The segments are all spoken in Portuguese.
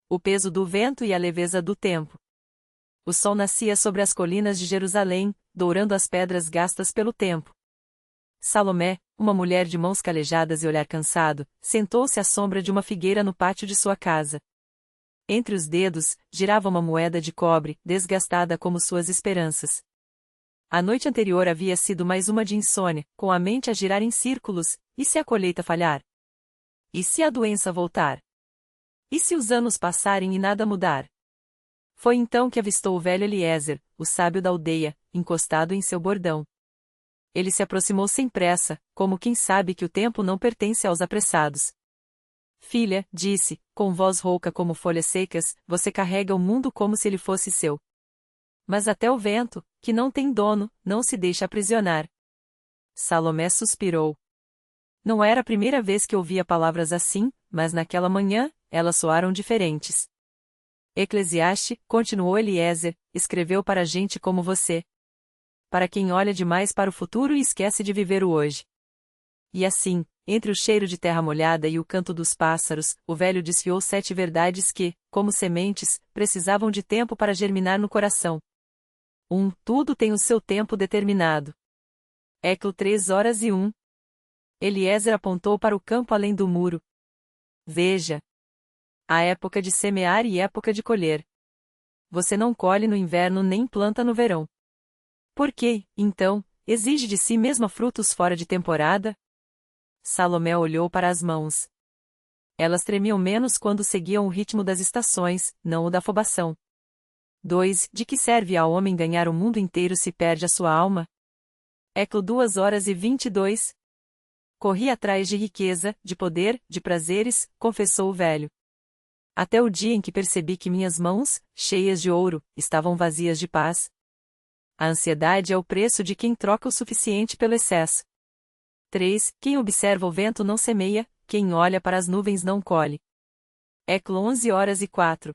o peso do vento e a leveza do tempo. O sol nascia sobre as colinas de Jerusalém, dourando as pedras gastas pelo tempo. Salomé, uma mulher de mãos calejadas e olhar cansado, sentou-se à sombra de uma figueira no pátio de sua casa. Entre os dedos, girava uma moeda de cobre, desgastada como suas esperanças. A noite anterior havia sido mais uma de insônia, com a mente a girar em círculos. E se a colheita falhar? E se a doença voltar? E se os anos passarem e nada mudar? Foi então que avistou o velho Eliezer, o sábio da aldeia, encostado em seu bordão. Ele se aproximou sem pressa, como quem sabe que o tempo não pertence aos apressados. Filha, disse, com voz rouca como folhas secas, você carrega o mundo como se ele fosse seu. Mas até o vento, que não tem dono, não se deixa aprisionar. Salomé suspirou. Não era a primeira vez que ouvia palavras assim, mas naquela manhã, elas soaram diferentes. Eclesiastes, continuou Eliezer, escreveu para gente como você. Para quem olha demais para o futuro e esquece de viver o hoje. E assim, entre o cheiro de terra molhada e o canto dos pássaros, o velho desfiou 7 verdades que, como sementes, precisavam de tempo para germinar no coração. 1. Tudo tem o seu tempo determinado. Eclo 3h01. Eliezer apontou para o campo além do muro. Veja. Há época de semear e época de colher. Você não colhe no inverno nem planta no verão. Por que, então, exige de si mesma frutos fora de temporada? Salomé olhou para as mãos. Elas tremiam menos quando seguiam o ritmo das estações, não o da afobação. 2. De que serve ao homem ganhar o mundo inteiro se perde a sua alma? Eclo 2h22. Corri atrás de riqueza, de poder, de prazeres, confessou o velho. Até o dia em que percebi que minhas mãos, cheias de ouro, estavam vazias de paz. A ansiedade é o preço de quem troca o suficiente pelo excesso. 3. Quem observa o vento não semeia, quem olha para as nuvens não colhe. Eclo 11h04.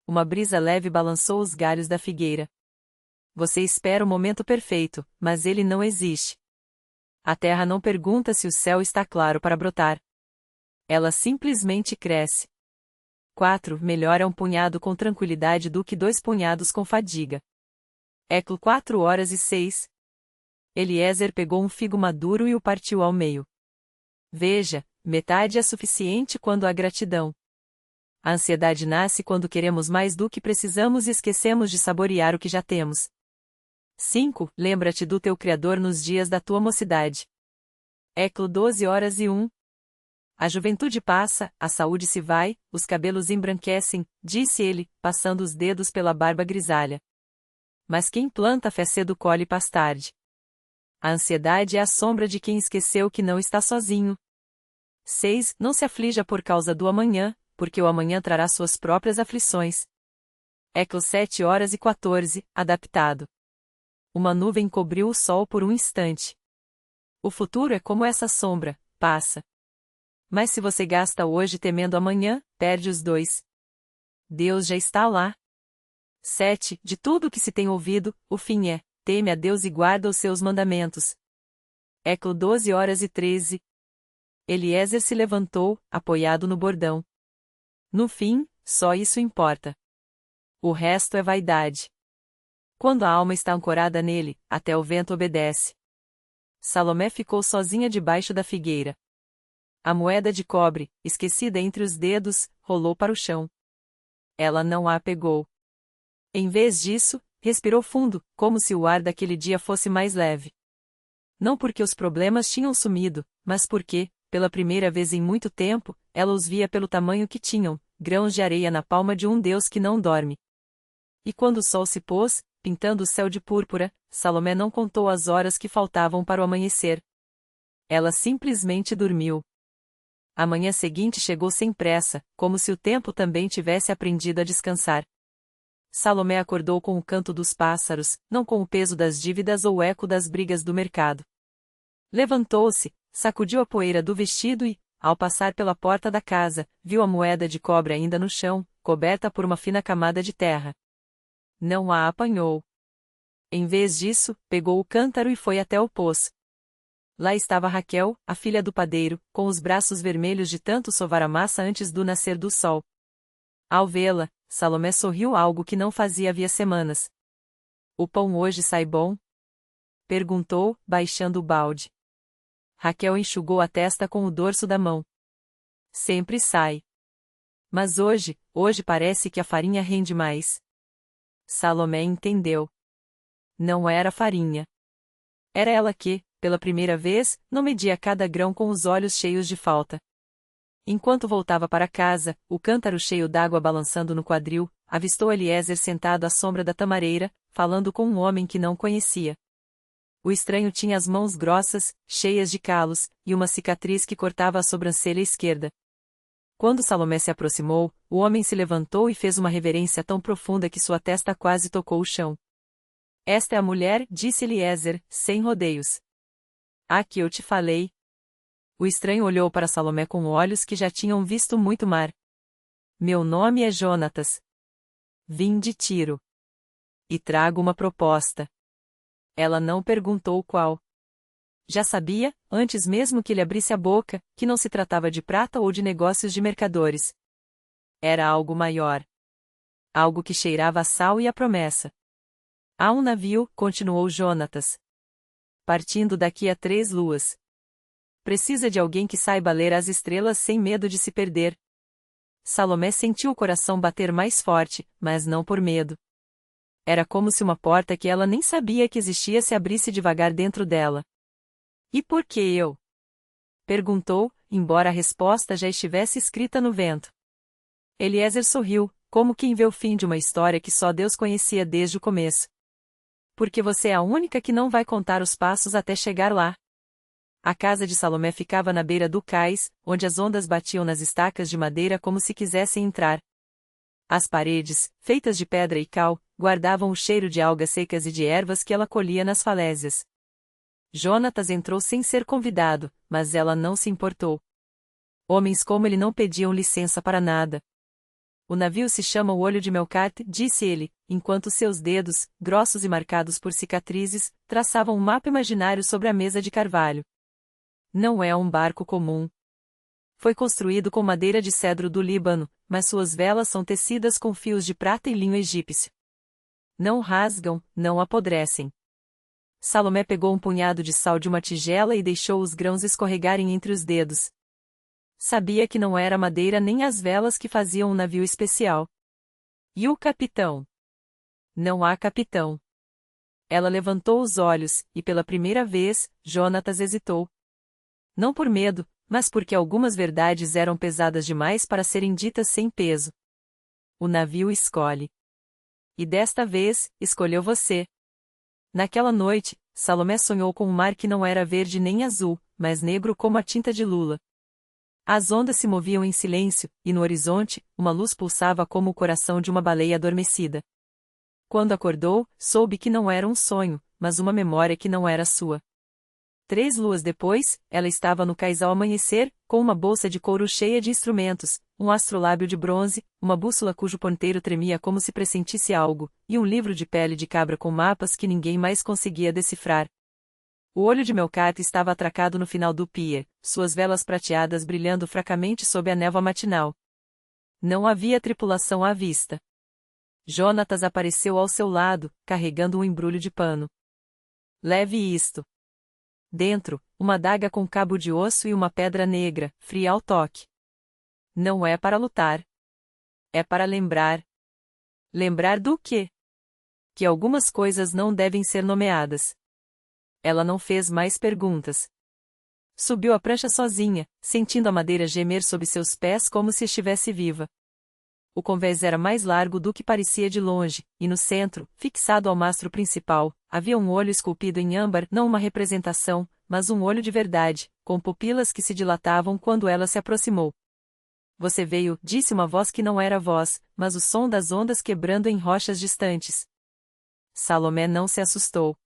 Uma brisa leve balançou os galhos da figueira. Você espera o momento perfeito, mas ele não existe. A terra não pergunta se o céu está claro para brotar. Ela simplesmente cresce. 4. Melhor é um punhado com tranquilidade do que 2 punhados com fadiga. Eclo 4h06. Eliezer pegou um figo maduro e o partiu ao meio. Veja, metade é suficiente quando há gratidão. A ansiedade nasce quando queremos mais do que precisamos e esquecemos de saborear o que já temos. 5. Lembra-te do teu Criador nos dias da tua mocidade. Eclo 12h01. A juventude passa, a saúde se vai, os cabelos embranquecem, disse ele, passando os dedos pela barba grisalha. Mas quem planta fé cedo colhe paz tarde. A ansiedade é a sombra de quem esqueceu que não está sozinho. 6. Não se aflija por causa do amanhã, porque o amanhã trará suas próprias aflições. Eclo 7h14, adaptado. Uma nuvem cobriu o sol por um instante. O futuro é como essa sombra, passa. Mas se você gasta hoje temendo amanhã, perde os dois. Deus já está lá. 7. De tudo o que se tem ouvido, o fim é, teme a Deus e guarda os seus mandamentos. Eclo 12h13. Eliezer se levantou, apoiado no bordão. No fim, só isso importa. O resto é vaidade. Quando a alma está ancorada nele, até o vento obedece. Salomé ficou sozinha debaixo da figueira. A moeda de cobre, esquecida entre os dedos, rolou para o chão. Ela não a pegou. Em vez disso, respirou fundo, como se o ar daquele dia fosse mais leve. Não porque os problemas tinham sumido, mas porque, pela primeira vez em muito tempo, ela os via pelo tamanho que tinham, grãos de areia na palma de um Deus que não dorme. E quando o sol se pôs, pintando o céu de púrpura, Salomé não contou as horas que faltavam para o amanhecer. Ela simplesmente dormiu. A manhã seguinte chegou sem pressa, como se o tempo também tivesse aprendido a descansar. Salomé acordou com o canto dos pássaros, não com o peso das dívidas ou o eco das brigas do mercado. Levantou-se, sacudiu a poeira do vestido e, ao passar pela porta da casa, viu a moeda de cobre ainda no chão, coberta por uma fina camada de terra. Não a apanhou. Em vez disso, pegou o cântaro e foi até o poço. Lá estava Raquel, a filha do padeiro, com os braços vermelhos de tanto sovar a massa antes do nascer do sol. Ao vê-la, Salomé sorriu, algo que não fazia havia semanas. O pão hoje sai bom? Perguntou, baixando o balde. Raquel enxugou a testa com o dorso da mão. Sempre sai. Mas hoje parece que a farinha rende mais. Salomé entendeu. Não era farinha. Era ela que, pela primeira vez, não media cada grão com os olhos cheios de falta. Enquanto voltava para casa, o cântaro cheio d'água balançando no quadril, avistou Eliezer sentado à sombra da tamareira, falando com um homem que não conhecia. O estranho tinha as mãos grossas, cheias de calos, e uma cicatriz que cortava a sobrancelha esquerda. Quando Salomé se aproximou, o homem se levantou e fez uma reverência tão profunda que sua testa quase tocou o chão. Esta é a mulher, disse Eliezer, sem rodeios. Ah, que eu te falei. O estranho olhou para Salomé com olhos que já tinham visto muito mar. Meu nome é Jonatas. Vim de Tiro. E trago uma proposta. Ela não perguntou qual. Já sabia, antes mesmo que ele abrisse a boca, que não se tratava de prata ou de negócios de mercadores. Era algo maior. Algo que cheirava a sal e a promessa. Há um navio, continuou Jonatas. Partindo daqui a 3 luas. Precisa de alguém que saiba ler as estrelas sem medo de se perder. Salomé sentiu o coração bater mais forte, mas não por medo. Era como se uma porta que ela nem sabia que existia se abrisse devagar dentro dela. E por que eu? Perguntou, embora a resposta já estivesse escrita no vento. Eliezer sorriu, como quem vê o fim de uma história que só Deus conhecia desde o começo. Porque você é a única que não vai contar os passos até chegar lá. A casa de Salomé ficava na beira do cais, onde as ondas batiam nas estacas de madeira como se quisessem entrar. As paredes, feitas de pedra e cal, guardavam o cheiro de algas secas e de ervas que ela colhia nas falésias. Jonatas entrou sem ser convidado, mas ela não se importou. Homens como ele não pediam licença para nada. O navio se chama o Olho de Melcarte, disse ele, enquanto seus dedos, grossos e marcados por cicatrizes, traçavam um mapa imaginário sobre a mesa de carvalho. Não é um barco comum. Foi construído com madeira de cedro do Líbano, mas suas velas são tecidas com fios de prata e linho egípcio. Não rasgam, não apodrecem. Salomé pegou um punhado de sal de uma tigela e deixou os grãos escorregarem entre os dedos. Sabia que não era madeira nem as velas que faziam um navio especial. E o capitão? Não há capitão. Ela levantou os olhos, e pela primeira vez, Jonatas hesitou. Não por medo, mas porque algumas verdades eram pesadas demais para serem ditas sem peso. O navio escolhe. E desta vez, escolheu você. Naquela noite, Salomé sonhou com um mar que não era verde nem azul, mas negro como a tinta de lula. As ondas se moviam em silêncio, e no horizonte, uma luz pulsava como o coração de uma baleia adormecida. Quando acordou, soube que não era um sonho, mas uma memória que não era sua. 3 luas depois, ela estava no cais ao amanhecer, com uma bolsa de couro cheia de instrumentos, um astrolábio de bronze, uma bússola cujo ponteiro tremia como se pressentisse algo, e um livro de pele de cabra com mapas que ninguém mais conseguia decifrar. O Olho de Melcarte estava atracado no final do pier, suas velas prateadas brilhando fracamente sob a névoa matinal. Não havia tripulação à vista. Jonatas apareceu ao seu lado, carregando um embrulho de pano. Leve isto. Dentro, uma adaga com cabo de osso e uma pedra negra, fria ao toque. Não é para lutar. É para lembrar. Lembrar do quê? Que algumas coisas não devem ser nomeadas. Ela não fez mais perguntas. Subiu a prancha sozinha, sentindo a madeira gemer sob seus pés como se estivesse viva. O convés era mais largo do que parecia de longe, e no centro, fixado ao mastro principal, havia um olho esculpido em âmbar, não uma representação, mas um olho de verdade, com pupilas que se dilatavam quando ela se aproximou. Você veio, disse uma voz que não era voz, mas o som das ondas quebrando em rochas distantes. Salomé não se assustou.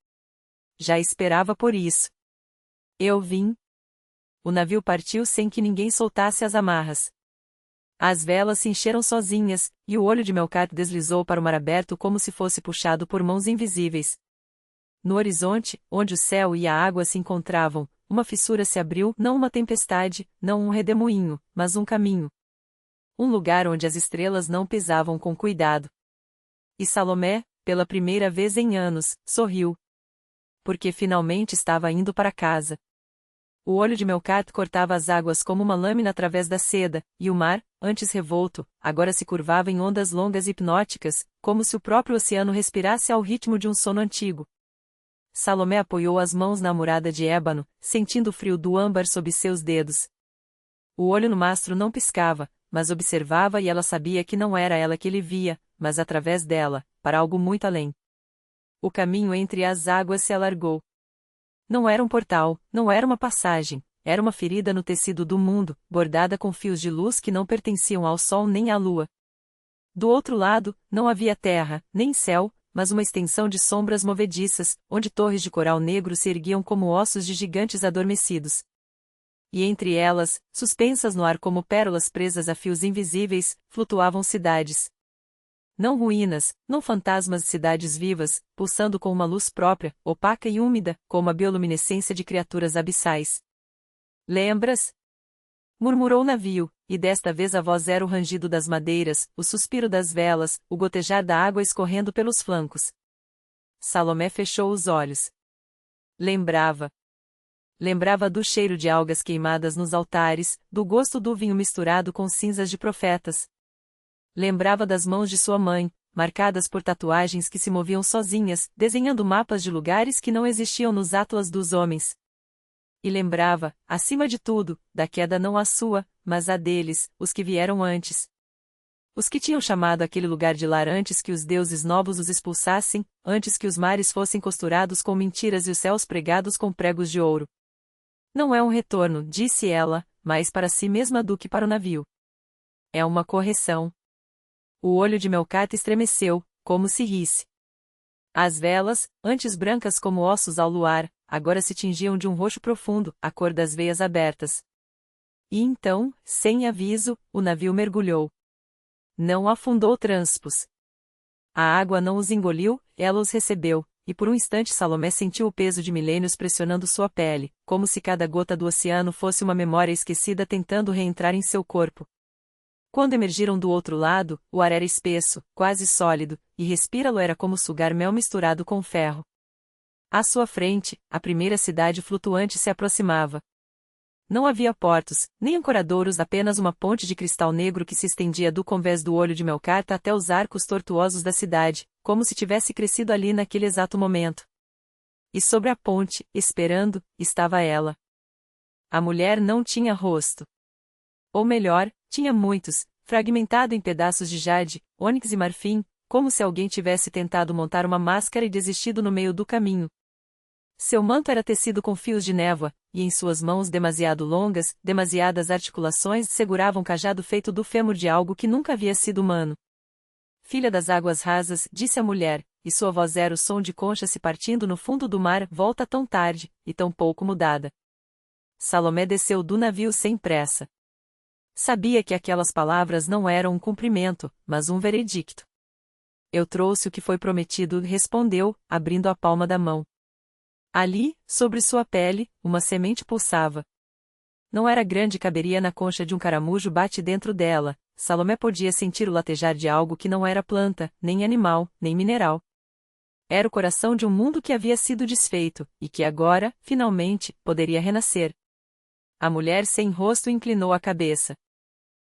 Já esperava por isso. Eu vim. O navio partiu sem que ninguém soltasse as amarras. As velas se encheram sozinhas, e o Olho de Melcarte deslizou para o mar aberto como se fosse puxado por mãos invisíveis. No horizonte, onde o céu e a água se encontravam, uma fissura se abriu, não uma tempestade, não um redemoinho, mas um caminho. um lugar onde as estrelas não pisavam com cuidado. E Salomé, pela primeira vez em anos, sorriu. Porque finalmente estava indo para casa. O olho de Melcat cortava as águas como uma lâmina através da seda, e o mar, antes revolto, agora se curvava em ondas longas e hipnóticas, como se o próprio oceano respirasse ao ritmo de um sono antigo. Salomé apoiou as mãos na murada de ébano, sentindo o frio do âmbar sob seus dedos. O olho no mastro não piscava, mas observava e ela sabia que não era ela que ele via, mas através dela, para algo muito além. O caminho entre as águas se alargou. Não era um portal, não era uma passagem, era uma ferida no tecido do mundo, bordada com fios de luz que não pertenciam ao sol nem à lua. Do outro lado, não havia terra, nem céu, mas uma extensão de sombras movediças, onde torres de coral negro se erguiam como ossos de gigantes adormecidos. E entre elas, suspensas no ar como pérolas presas a fios invisíveis, flutuavam cidades. Não ruínas, não fantasmas de cidades vivas, pulsando com uma luz própria, opaca e úmida, como a bioluminescência de criaturas abissais. Lembras? Murmurou o navio, e desta vez a voz era o rangido das madeiras, o suspiro das velas, o gotejar da água escorrendo pelos flancos. Salomé fechou os olhos. Lembrava. Lembrava do cheiro de algas queimadas nos altares, do gosto do vinho misturado com cinzas de profetas. Lembrava das mãos de sua mãe, marcadas por tatuagens que se moviam sozinhas, desenhando mapas de lugares que não existiam nos atlas dos homens. E lembrava, acima de tudo, da queda não a sua, mas a deles, os que vieram antes. Os que tinham chamado aquele lugar de lar antes que os deuses novos os expulsassem, antes que os mares fossem costurados com mentiras e os céus pregados com pregos de ouro. Não é um retorno, disse ela, mais para si mesma do que para o navio. É uma correção. O olho de Melcat estremeceu, como se risse. As velas, antes brancas como ossos ao luar, agora se tingiam de um roxo profundo, a cor das veias abertas. E então, sem aviso, o navio mergulhou. Não afundou transpos. A água não os engoliu, ela os recebeu, e por um instante Salomé sentiu o peso de milênios pressionando sua pele, como se cada gota do oceano fosse uma memória esquecida tentando reentrar em seu corpo. Quando emergiram do outro lado, o ar era espesso, quase sólido, e respirá-lo era como sugar mel misturado com ferro. À sua frente, a primeira cidade flutuante se aproximava. Não havia portos, nem ancoradouros, apenas uma ponte de cristal negro que se estendia do convés do olho de Melcat até os arcos tortuosos da cidade, como se tivesse crescido ali naquele exato momento. E sobre a ponte, esperando, estava ela. A mulher não tinha rosto. Ou melhor, tinha muitos, fragmentado em pedaços de jade, ônix e marfim, como se alguém tivesse tentado montar uma máscara e desistido no meio do caminho. Seu manto era tecido com fios de névoa, e em suas mãos demasiado longas, demasiadas articulações seguravam um cajado feito do fêmur de algo que nunca havia sido humano. Filha das águas rasas, disse a mulher, e sua voz era o som de conchas se partindo no fundo do mar, volta tão tarde, e tão pouco mudada. Salomé desceu do navio sem pressa. Sabia que aquelas palavras não eram um cumprimento, mas um veredicto. Eu trouxe o que foi prometido, respondeu, abrindo a palma da mão. Ali, sobre sua pele, uma semente pulsava. Não era grande e caberia na concha de um caramujo bate dentro dela. Salomé podia sentir o latejar de algo que não era planta, nem animal, nem mineral. Era o coração de um mundo que havia sido desfeito, e que agora, finalmente, poderia renascer. A mulher sem rosto inclinou a cabeça.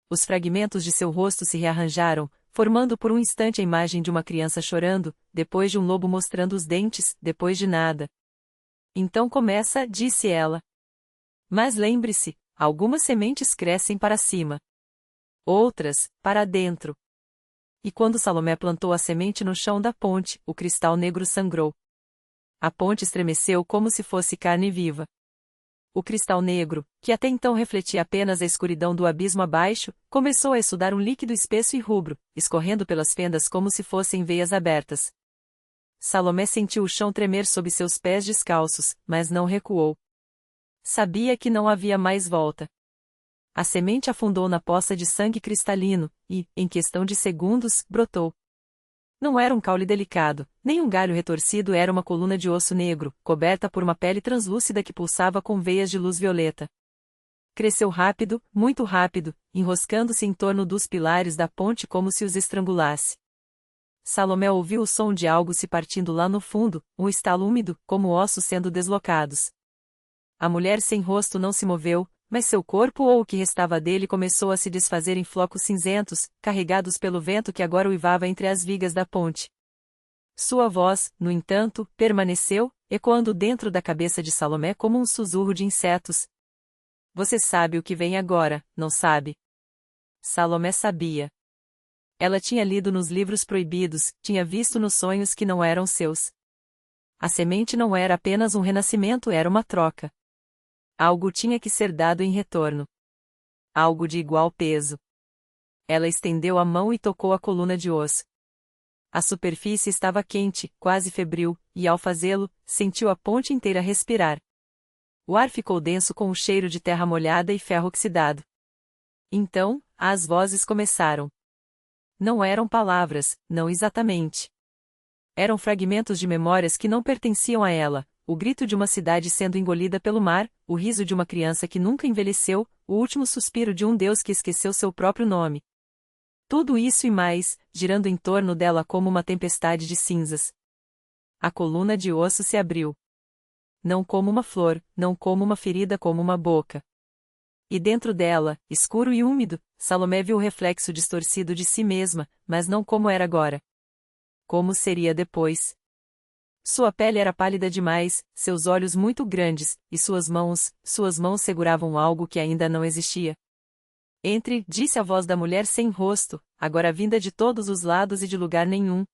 Os fragmentos de seu rosto se rearranjaram, formando por um instante a imagem de uma criança chorando, depois de um lobo mostrando os dentes, depois de nada. Então começa, disse ela. Mas lembre-se, algumas sementes crescem para cima. Outras, para dentro. E quando Salomé plantou a semente no chão da ponte, o cristal negro sangrou. A ponte estremeceu como se fosse carne viva. O cristal negro, que até então refletia apenas a escuridão do abismo abaixo, começou a exudar um líquido espesso e rubro, escorrendo pelas fendas como se fossem veias abertas. Salomé sentiu o chão tremer sob seus pés descalços, mas não recuou. Sabia que não havia mais volta. A semente afundou na poça de sangue cristalino, e, em questão de segundos, brotou. Não era um caule delicado, nem um galho retorcido, era uma coluna de osso negro, coberta por uma pele translúcida que pulsava com veias de luz violeta. cresceu rápido, muito rápido, enroscando-se em torno dos pilares da ponte como se os estrangulasse. Salomé ouviu o som de algo se partindo lá no fundo, um estalo úmido, como ossos sendo deslocados. A mulher sem rosto não se moveu, mas seu corpo ou o que restava dele começou a se desfazer em flocos cinzentos, carregados pelo vento que agora uivava entre as vigas da ponte. Sua voz, no entanto, permaneceu, ecoando dentro da cabeça de Salomé como um sussurro de insetos. Você sabe o que vem agora, não sabe? Salomé sabia. Ela tinha lido nos livros proibidos, tinha visto nos sonhos que não eram seus. A semente não era apenas um renascimento, era uma troca. Algo tinha que ser dado em retorno. Algo de igual peso. Ela estendeu a mão e tocou a coluna de osso. A superfície estava quente, quase febril, e ao fazê-lo, sentiu a ponte inteira respirar. O ar ficou denso com o cheiro de terra molhada e ferro oxidado. Então, as vozes começaram. Não eram palavras, não exatamente. Eram fragmentos de memórias que não pertenciam a ela, o grito de uma cidade sendo engolida pelo mar, o riso de uma criança que nunca envelheceu, o último suspiro de um Deus que esqueceu seu próprio nome. Tudo isso e mais, girando em torno dela como uma tempestade de cinzas. A coluna de osso se abriu. Não como uma flor, não como uma ferida, como uma boca. E dentro dela, escuro e úmido, Salomé viu o reflexo distorcido de si mesma, mas não como era agora. Como seria depois? Sua pele era pálida demais, seus olhos muito grandes, e suas mãos seguravam algo que ainda não existia. Entre, disse a voz da mulher sem rosto, agora vinda de todos os lados e de lugar nenhum.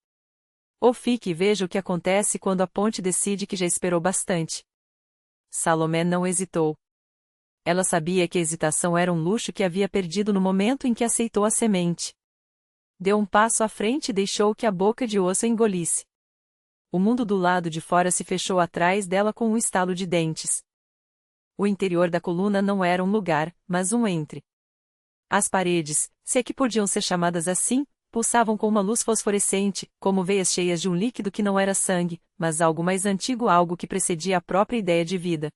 Ou fique e veja o que acontece quando a ponte decide que já esperou bastante. Salomé não hesitou. Ela sabia que a hesitação era um luxo que havia perdido no momento em que aceitou a semente. Deu um passo à frente e deixou que a boca de osso a engolisse. O mundo do lado de fora se fechou atrás dela com um estalo de dentes. O interior da coluna não era um lugar, mas um entre. As paredes, se é que podiam ser chamadas assim, pulsavam com uma luz fosforescente, como veias cheias de um líquido que não era sangue, mas algo mais antigo, algo que precedia a própria ideia de vida.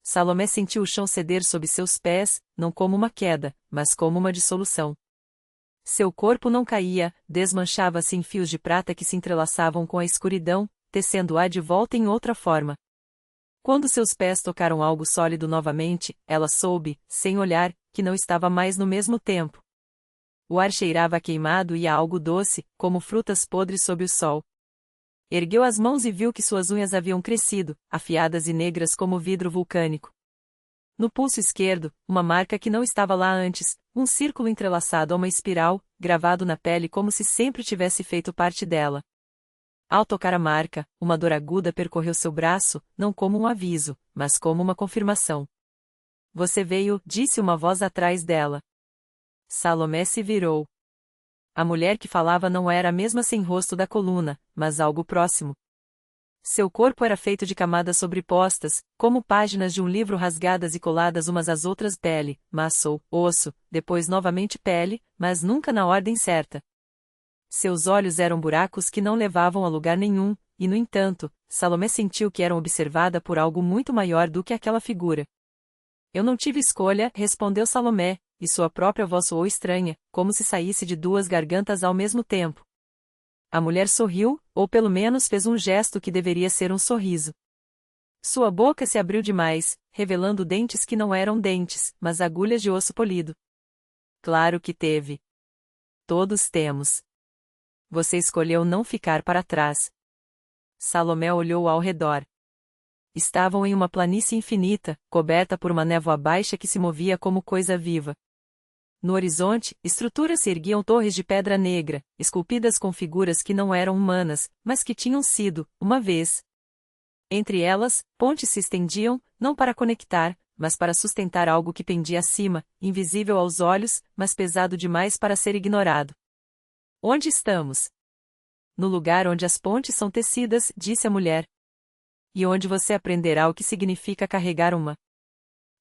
Salomé sentiu o chão ceder sob seus pés, não como uma queda, mas como uma dissolução. Seu corpo não caía, desmanchava-se em fios de prata que se entrelaçavam com a escuridão, tecendo-a de volta em outra forma. Quando seus pés tocaram algo sólido novamente, ela soube, sem olhar, que não estava mais no mesmo tempo. O ar cheirava a queimado e a algo doce, como frutas podres sob o sol. Ergueu as mãos e viu que suas unhas haviam crescido, afiadas e negras como vidro vulcânico. No pulso esquerdo, uma marca que não estava lá antes, um círculo entrelaçado a uma espiral, gravado na pele como se sempre tivesse feito parte dela. Ao tocar a marca, uma dor aguda percorreu seu braço, não como um aviso, mas como uma confirmação. Você veio, disse uma voz atrás dela. Salomé se virou. A mulher que falava não era a mesma sem rosto da coluna, mas algo próximo. Seu corpo era feito de camadas sobrepostas, como páginas de um livro rasgadas e coladas umas às outras, pele, massa, osso, depois novamente pele, mas nunca na ordem certa. Seus olhos eram buracos que não levavam a lugar nenhum, e no entanto, Salomé sentiu que eram observada por algo muito maior do que aquela figura. Eu não tive escolha, respondeu Salomé, e sua própria voz soou estranha, como se saísse de duas gargantas ao mesmo tempo. A mulher sorriu, ou pelo menos fez um gesto que deveria ser um sorriso. Sua boca se abriu demais, revelando dentes que não eram dentes, mas agulhas de osso polido. Claro que teve. Todos temos. Você escolheu não ficar para trás. Salomé olhou ao redor. Estavam em uma planície infinita, coberta por uma névoa baixa que se movia como coisa viva. No horizonte, estruturas se erguiam, torres de pedra negra, esculpidas com figuras que não eram humanas, mas que tinham sido, uma vez. Entre elas, pontes se estendiam, não para conectar, mas para sustentar algo que pendia acima, invisível aos olhos, mas pesado demais para ser ignorado. Onde estamos? No lugar onde as pontes são tecidas, disse a mulher. E onde você aprenderá o que significa carregar uma.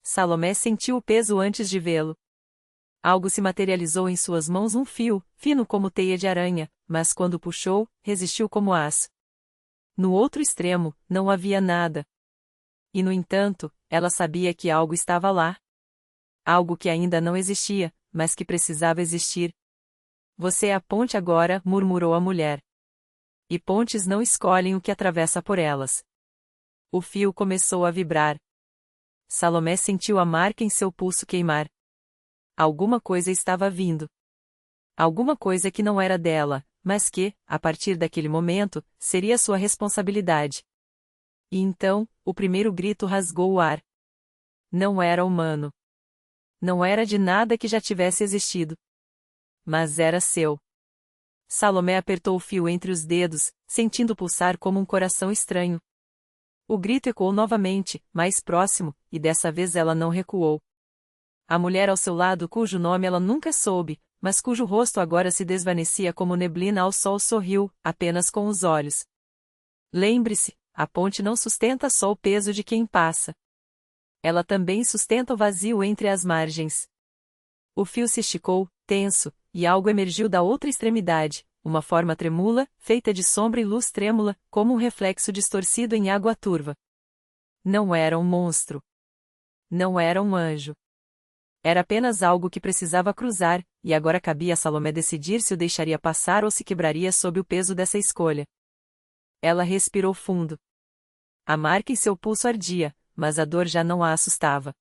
Salomé sentiu o peso antes de vê-lo. Algo se materializou em suas mãos, um fio, fino como teia de aranha, mas quando puxou, resistiu como aço. No outro extremo, não havia nada. E no entanto, ela sabia que algo estava lá. Algo que ainda não existia, mas que precisava existir. Você é a ponte agora, murmurou a mulher. E pontes não escolhem o que atravessa por elas. O fio começou a vibrar. Salomé sentiu a marca em seu pulso queimar. Alguma coisa estava vindo. Alguma coisa que não era dela, mas que, a partir daquele momento, seria sua responsabilidade. E então, o primeiro grito rasgou o ar. Não era humano. Não era de nada que já tivesse existido. Mas era seu. Salomé apertou o fio entre os dedos, sentindo pulsar como um coração estranho. O grito ecoou novamente, mais próximo, e dessa vez ela não recuou. A mulher ao seu lado, cujo nome ela nunca soube, mas cujo rosto agora se desvanecia como neblina ao sol, sorriu, apenas com os olhos. Lembre-se, a ponte não sustenta só o peso de quem passa. Ela também sustenta o vazio entre as margens. O fio se esticou, tenso, e algo emergiu da outra extremidade, uma forma tremula, feita de sombra e luz trêmula, como um reflexo distorcido em água turva. Não era um monstro. Não era um anjo. Era apenas algo que precisava cruzar, e agora cabia a Salomé decidir se o deixaria passar ou se quebraria sob o peso dessa escolha. Ela respirou fundo. A marca em seu pulso ardia, mas a dor já não a assustava.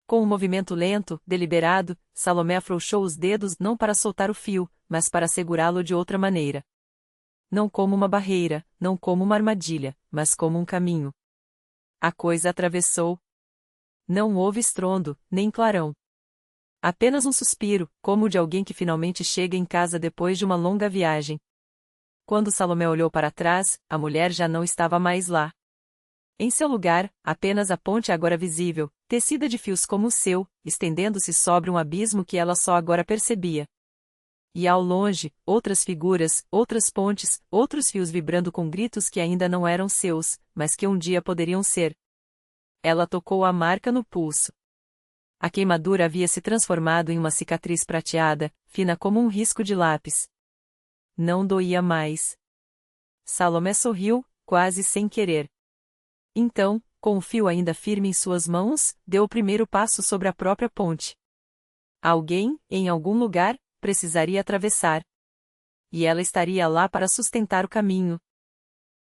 Com um movimento lento, deliberado, Salomé afrouxou os dedos não para soltar o fio, mas para segurá-lo de outra maneira. Não como uma barreira, não como uma armadilha, mas como um caminho. A coisa atravessou. Não houve estrondo, nem clarão. Apenas um suspiro, como o de alguém que finalmente chega em casa depois de uma longa viagem. Quando Salomé olhou para trás, a mulher já não estava mais lá. Em seu lugar, apenas a ponte agora visível, tecida de fios como o seu, estendendo-se sobre um abismo que ela só agora percebia. E ao longe, outras figuras, outras pontes, outros fios vibrando com gritos que ainda não eram seus, mas que um dia poderiam ser. Ela tocou a marca no pulso. A queimadura havia se transformado em uma cicatriz prateada, fina como um risco de lápis. Não doía mais. Salomé sorriu, quase sem querer. Então, com o fio ainda firme em suas mãos, deu o primeiro passo sobre a própria ponte. Alguém, em algum lugar, precisaria atravessar. E ela estaria lá para sustentar o caminho.